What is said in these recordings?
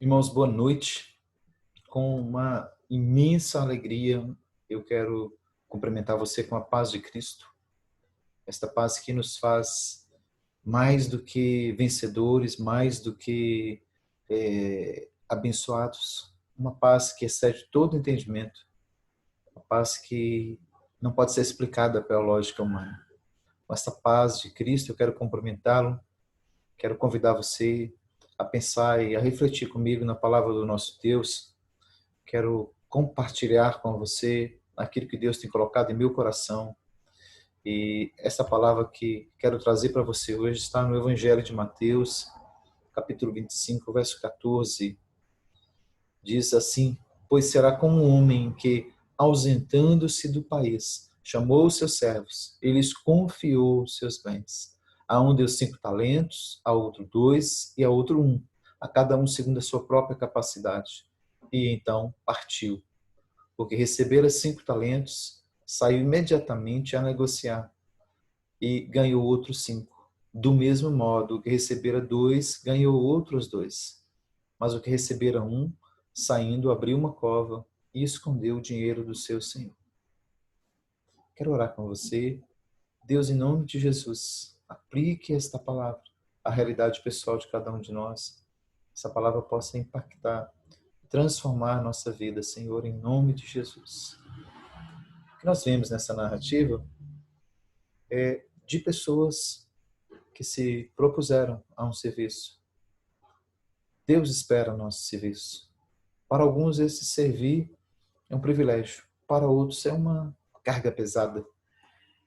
Irmãos, boa noite. Com uma imensa alegria, eu quero cumprimentar você com a paz de Cristo. Esta paz que nos faz mais do que vencedores, mais do que abençoados. Uma paz que excede todo entendimento. Uma paz que não pode ser explicada pela lógica humana. Com esta paz de Cristo, eu quero cumprimentá-lo. Quero convidar você a pensar e a refletir comigo na palavra do nosso Deus. Quero compartilhar com você aquilo que Deus tem colocado em meu coração. E essa palavra que quero trazer para você hoje está no Evangelho de Mateus, capítulo 25, verso 14. Diz assim: Pois será como um homem que, ausentando-se do país, chamou os seus servos e lhes confiou seus bens. A um deu 5 talentos, a outro 2 e a outro 1, a cada um segundo a sua própria capacidade. E então partiu. Porque recebera 5 talentos, saiu imediatamente a negociar e ganhou outros 5. Do mesmo modo, o que recebera 2, ganhou outros 2. Mas o que recebera 1, saindo, abriu uma cova e escondeu o dinheiro do seu senhor. Quero orar com você. Deus, em nome de Jesus, aplique esta palavra à realidade pessoal de cada um de nós. Essa palavra possa impactar, transformar a nossa vida, Senhor, em nome de Jesus. O que nós vemos nessa narrativa é de pessoas que se propuseram a um serviço. Deus espera nosso serviço. Para alguns, esse servir é um privilégio. Para outros, é uma carga pesada.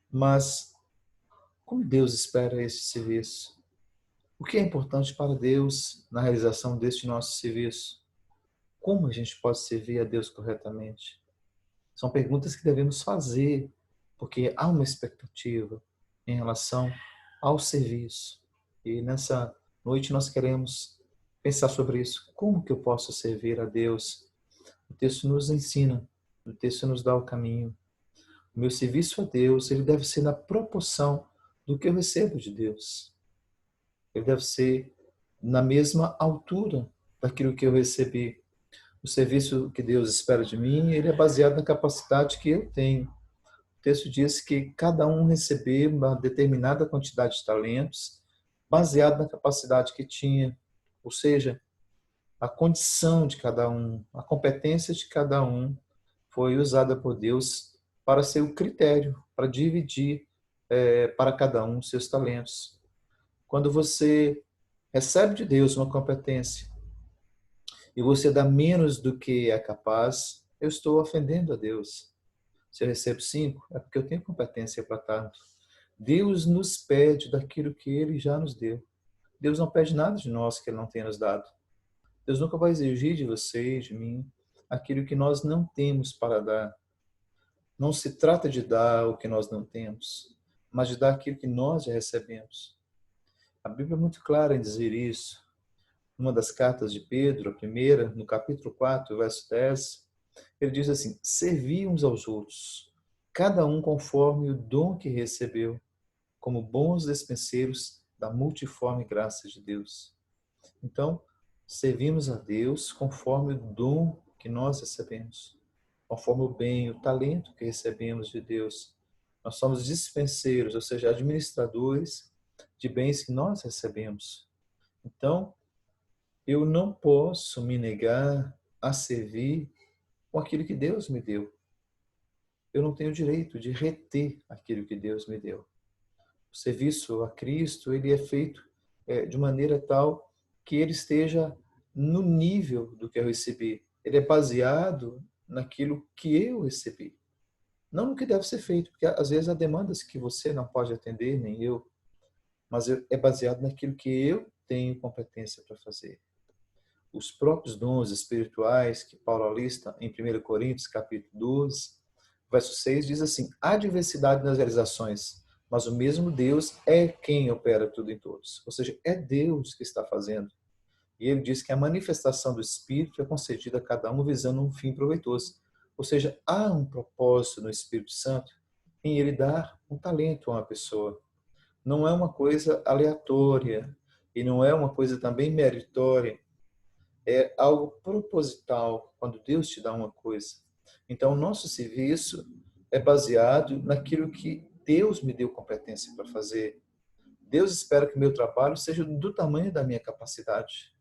Mas como Deus espera esse serviço? O que é importante para Deus na realização deste nosso serviço? Como a gente pode servir a Deus corretamente? São perguntas que devemos fazer, porque há uma expectativa em relação ao serviço. E nessa noite nós queremos pensar sobre isso. Como que eu posso servir a Deus? O texto nos ensina, o texto nos dá o caminho. O meu serviço a Deus, ele deve ser na proporção do que eu recebo de Deus. Ele deve ser na mesma altura daquilo que eu recebi. O serviço que Deus espera de mim, ele é baseado na capacidade que eu tenho. O texto diz que cada um recebeu uma determinada quantidade de talentos, baseado na capacidade que tinha, ou seja, a condição de cada um, a competência de cada um foi usada por Deus para ser o critério, para dividir para cada um seus talentos. Quando você recebe de Deus uma competência e você dá menos do que é capaz, eu estou ofendendo a Deus. Se eu recebo 5, é porque eu tenho competência para tanto. Deus nos pede daquilo que Ele já nos deu. Deus não pede nada de nós que Ele não tenha nos dado. Deus nunca vai exigir de você e de mim aquilo que nós não temos para dar. Não se trata de dar o que nós não temos, mas de dar aquilo que nós já recebemos. A Bíblia é muito clara em dizer isso. Uma das cartas de Pedro, a primeira, no capítulo 4, verso 10, ele diz assim: servi uns aos outros, cada um conforme o dom que recebeu, como bons despenseiros da multiforme graça de Deus. Então, servimos a Deus conforme o dom que nós recebemos, conforme o bem, o talento que recebemos de Deus. Nós somos dispenseiros, ou seja, administradores de bens que nós recebemos. Então, eu não posso me negar a servir com aquilo que Deus me deu. Eu não tenho direito de reter aquilo que Deus me deu. O serviço a Cristo, ele é feito de maneira tal que ele esteja no nível do que eu recebi. Ele é baseado naquilo que eu recebi. Não no que deve ser feito, porque às vezes há demandas que você não pode atender, nem eu, mas é baseado naquilo que eu tenho competência para fazer. Os próprios dons espirituais que Paulo alista em 1 Coríntios, capítulo 12, verso 6, diz assim: há diversidade nas realizações, mas o mesmo Deus é quem opera tudo em todos. Ou seja, é Deus que está fazendo. E ele diz que a manifestação do Espírito é concedida a cada um visando um fim proveitoso. Ou seja, há um propósito no Espírito Santo em ele dar um talento a uma pessoa. Não é uma coisa aleatória e não é uma coisa também meritória. É algo proposital quando Deus te dá uma coisa. Então, o nosso serviço é baseado naquilo que Deus me deu competência para fazer. Deus espera que o meu trabalho seja do tamanho da minha capacidade.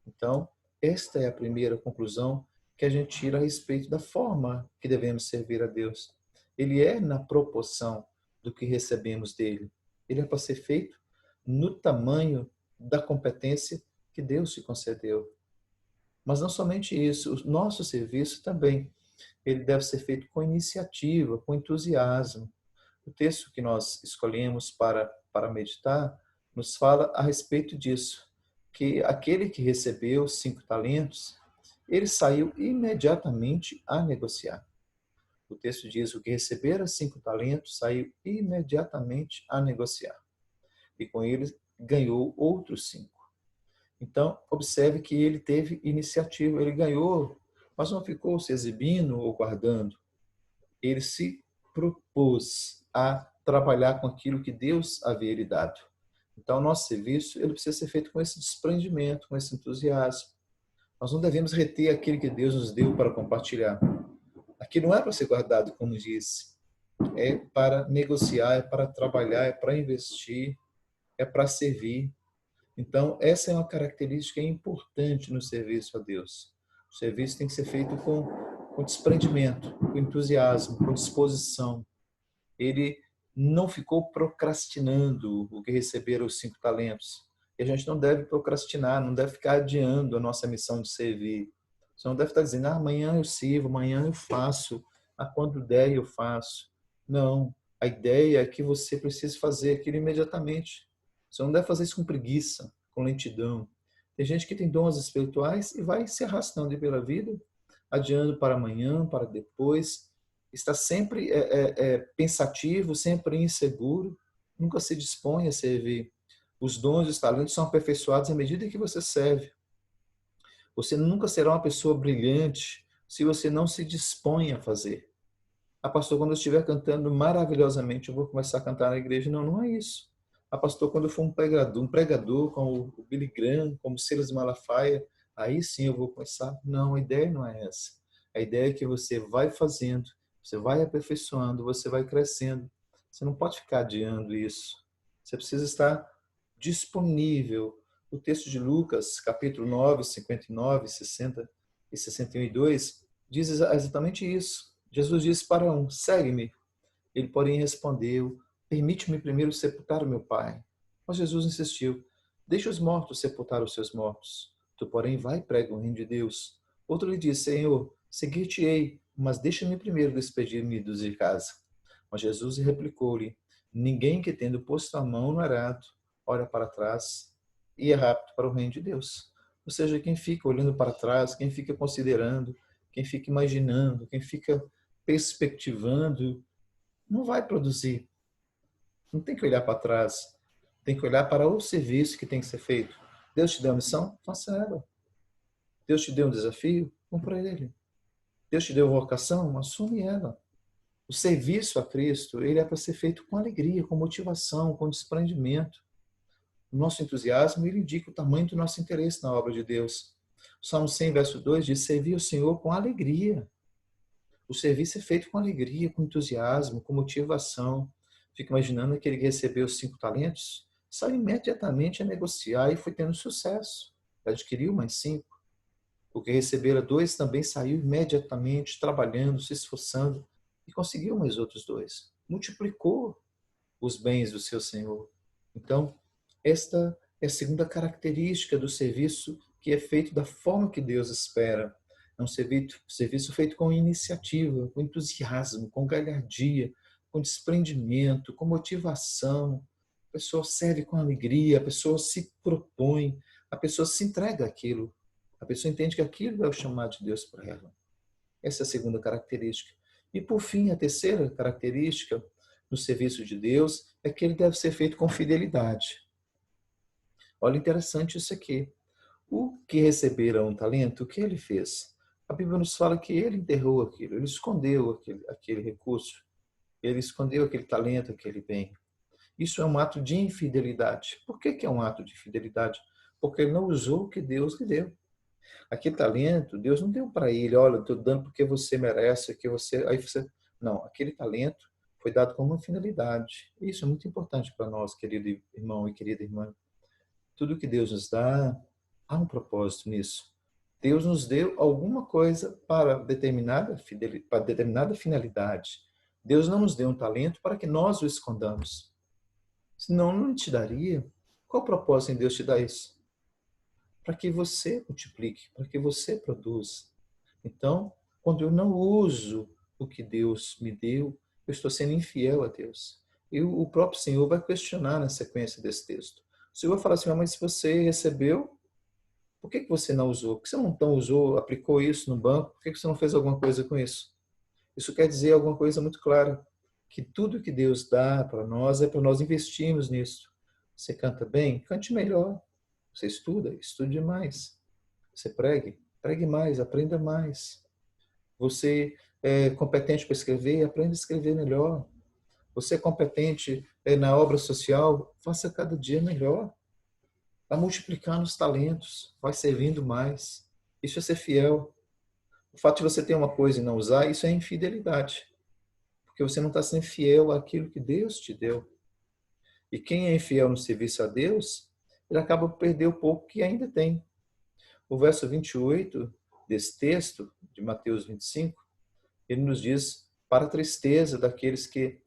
Então, esta é a primeira conclusão que a gente tira a respeito da forma que devemos servir a Deus. Ele é na proporção do que recebemos dele. Ele é para ser feito no tamanho da competência que Deus te concedeu. Mas não somente isso, o nosso serviço também, ele deve ser feito com iniciativa, com entusiasmo. O texto que nós escolhemos para meditar nos fala a respeito disso, que aquele que recebeu 5 talentos, ele saiu imediatamente a negociar. O texto diz: o que recebera 5 talentos saiu imediatamente a negociar. E com ele ganhou outros 5. Então, observe que ele teve iniciativa, ele ganhou, mas não ficou se exibindo ou guardando. Ele se propôs a trabalhar com aquilo que Deus havia lhe dado. Então, o nosso serviço ele precisa ser feito com esse desprendimento, com esse entusiasmo. Nós não devemos reter aquilo que Deus nos deu para compartilhar. Aquilo não é para ser guardado, como disse. É para negociar, é para trabalhar, é para investir, é para servir. Então, essa é uma característica importante no serviço a Deus. O serviço tem que ser feito com desprendimento, com entusiasmo, com disposição. Ele não ficou procrastinando o que receberam os 5 talentos. E a gente não deve procrastinar, não deve ficar adiando a nossa missão de servir. Você não deve estar dizendo: amanhã eu sirvo, amanhã eu faço, quando der eu faço. Não, a ideia é que você precise fazer aquilo imediatamente. Você não deve fazer isso com preguiça, com lentidão. Tem gente que tem dons espirituais e vai se arrastando pela vida, adiando para amanhã, para depois, está sempre pensativo, sempre inseguro, nunca se dispõe a servir. Os dons e os talentos são aperfeiçoados à medida que você serve. Você nunca será uma pessoa brilhante se você não se dispõe a fazer. Pastor, quando eu estiver cantando maravilhosamente, eu vou começar a cantar na igreja. Não, não é isso. Pastor, quando eu for um pregador como o Billy Graham, como Silas Malafaia, aí sim eu vou começar. Não, a ideia não é essa. A ideia é que você vai fazendo, você vai aperfeiçoando, você vai crescendo. Você não pode ficar adiando isso. Você precisa estar disponível. O texto de Lucas, capítulo 9, 59, 60 e 61:2, diz exatamente isso. Jesus disse para um: segue-me. Ele, porém, respondeu: permite-me primeiro sepultar o meu pai. Mas Jesus insistiu: deixa os mortos sepultar os seus mortos. Tu, porém, vai e prega o reino de Deus. Outro lhe disse: Senhor, seguir-te-ei, mas deixa-me primeiro despedir-me dos de casa. Mas Jesus replicou-lhe: ninguém que, tendo posto a mão no arado, olha para trás e é rápido para o reino de Deus. Ou seja, quem fica olhando para trás, quem fica considerando, quem fica imaginando, quem fica perspectivando, não vai produzir. Não tem que olhar para trás. Tem que olhar para o serviço que tem que ser feito. Deus te deu uma missão? Faça ela. Deus te deu um desafio? Cumpra ele. Deus te deu uma vocação? Assume ela. O serviço a Cristo, ele é para ser feito com alegria, com motivação, com desprendimento. O nosso entusiasmo, ele indica o tamanho do nosso interesse na obra de Deus. O Salmo 100, verso 2 diz: servir o Senhor com alegria. O serviço é feito com alegria, com entusiasmo, com motivação. Fico imaginando aquele que recebeu os 5 talentos, saiu imediatamente a negociar e foi tendo sucesso. Adquiriu mais 5. O que recebera 2 também saiu imediatamente, trabalhando, se esforçando e conseguiu mais outros 2. Multiplicou os bens do seu Senhor. Então, esta é a segunda característica do serviço que é feito da forma que Deus espera. É um serviço feito com iniciativa, com entusiasmo, com galhardia, com desprendimento, com motivação. A pessoa serve com alegria, a pessoa se propõe, a pessoa se entrega àquilo. A pessoa entende que aquilo é o chamado de Deus para ela. Essa é a segunda característica. E, por fim, a terceira característica no serviço de Deus é que ele deve ser feito com fidelidade. Olha, interessante isso aqui. O que recebera um talento, o que ele fez? A Bíblia nos fala que ele enterrou aquilo, ele escondeu aquele recurso, ele escondeu aquele talento, aquele bem. Isso é um ato de infidelidade. Por que é um ato de fidelidade? Porque ele não usou o que Deus lhe deu. Aquele talento, Deus não deu para ele, olha, estou dando porque você merece, que você, aí você, não, aquele talento foi dado com uma finalidade. Isso é muito importante para nós, querido irmão e querida irmã. Tudo que Deus nos dá, há um propósito nisso. Deus nos deu alguma coisa para determinada finalidade. Deus não nos deu um talento para que nós o escondamos. Senão, não te daria. Qual o propósito em Deus te dar isso? Para que você multiplique, para que você produza. Então, quando eu não uso o que Deus me deu, eu estou sendo infiel a Deus. E o próprio Senhor vai questionar na sequência desse texto. O Senhor vai falar assim, mas se você recebeu, por que você não usou? Por que você não usou, aplicou isso no banco? Por que você não fez alguma coisa com isso? Isso quer dizer alguma coisa muito clara, que tudo que Deus dá para nós é para nós investirmos nisso. Você canta bem? Cante melhor. Você estuda? Estude mais. Você pregue? Pregue mais, aprenda mais. Você é competente para escrever? Aprenda a escrever melhor. Você é competente na obra social? Faça cada dia melhor. Vai multiplicando os talentos, vai servindo mais. Isso é ser fiel. O fato de você ter uma coisa e não usar, isso é infidelidade. Porque você não está sendo fiel àquilo que Deus te deu. E quem é infiel no serviço a Deus, ele acaba por perder o pouco que ainda tem. O verso 28 desse texto, de Mateus 25, ele nos diz, para a tristeza daqueles que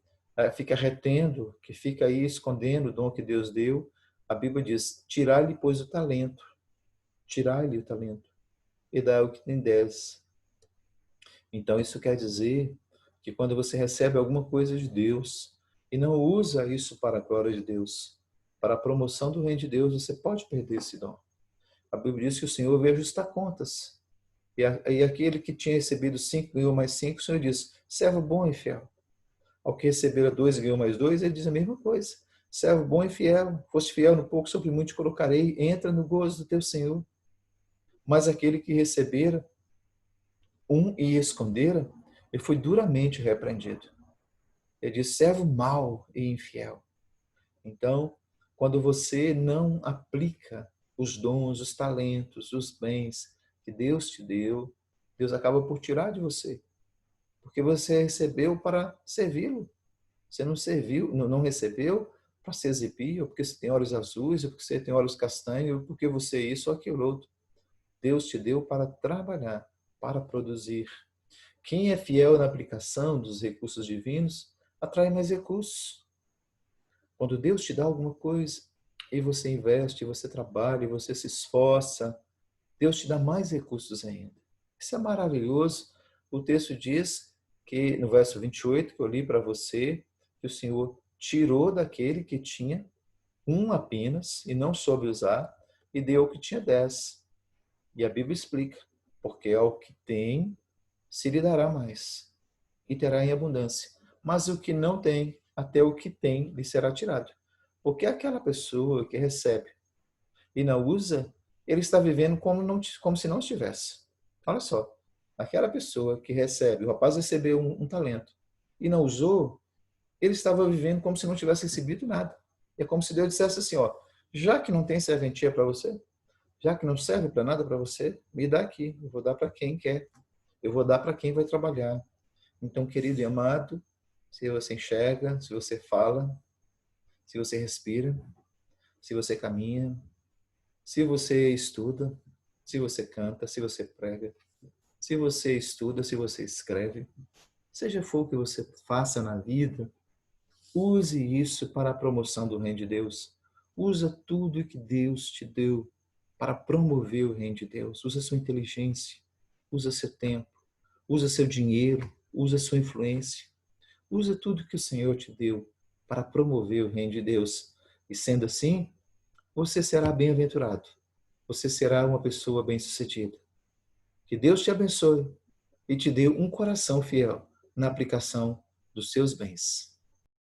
fica retendo, que fica aí escondendo o dom que Deus deu, a Bíblia diz, tirai-lhe, pois, o talento. Tirai-lhe o talento. E dá o que tem 10. Então, isso quer dizer que quando você recebe alguma coisa de Deus e não usa isso para a glória de Deus, para a promoção do reino de Deus, você pode perder esse dom. A Bíblia diz que o Senhor veio ajustar contas. E aquele que tinha recebido 5 ganhou mais 5, o Senhor diz, servo bom e fiel. Ao que recebera 2 ganhou mais 2, ele diz a mesma coisa. Servo bom e fiel, foste fiel no pouco, sobre muito te colocarei, entra no gozo do teu Senhor. Mas aquele que recebera e escondera, ele foi duramente repreendido. Ele diz, servo mau e infiel. Então, quando você não aplica os dons, os talentos, os bens que Deus te deu, Deus acaba por tirar de você. Porque você recebeu para servi-lo. Você não serviu, não recebeu para se exibir, ou porque você tem olhos azuis, ou porque você tem olhos castanhos, ou porque você é isso ou aquilo outro. Deus te deu para trabalhar, para produzir. Quem é fiel na aplicação dos recursos divinos, atrai mais recursos. Quando Deus te dá alguma coisa, e você investe, você trabalha, e você se esforça, Deus te dá mais recursos ainda. Isso é maravilhoso. O texto diz que, no verso 28, que eu li para você, que o Senhor tirou daquele que tinha um apenas, e não soube usar, e deu ao que tinha 10. E a Bíblia explica, porque ao que tem, se lhe dará mais, e terá em abundância. Mas o que não tem, até o que tem, lhe será tirado. Porque aquela pessoa que recebe e não usa, ele está vivendo como se não estivesse. Olha só, aquela pessoa que recebe, o rapaz recebeu um talento e não usou, ele estava vivendo como se não tivesse recebido nada. É como se Deus dissesse assim, ó, já que não tem serventia para você, já que não serve para nada para você, me dá aqui, eu vou dar para quem quer, eu vou dar para quem vai trabalhar. Então, querido e amado, se você enxerga, se você fala, se você respira, se você caminha, se você estuda, se você canta, se você prega, se você estuda, se você escreve, seja for o que você faça na vida, use isso para a promoção do reino de Deus. Usa tudo que Deus te deu para promover o reino de Deus. Usa sua inteligência, usa seu tempo, usa seu dinheiro, usa sua influência. Usa tudo que o Senhor te deu para promover o reino de Deus. E sendo assim, você será bem-aventurado. Você será uma pessoa bem-sucedida. Que Deus te abençoe e te dê um coração fiel na aplicação dos seus bens.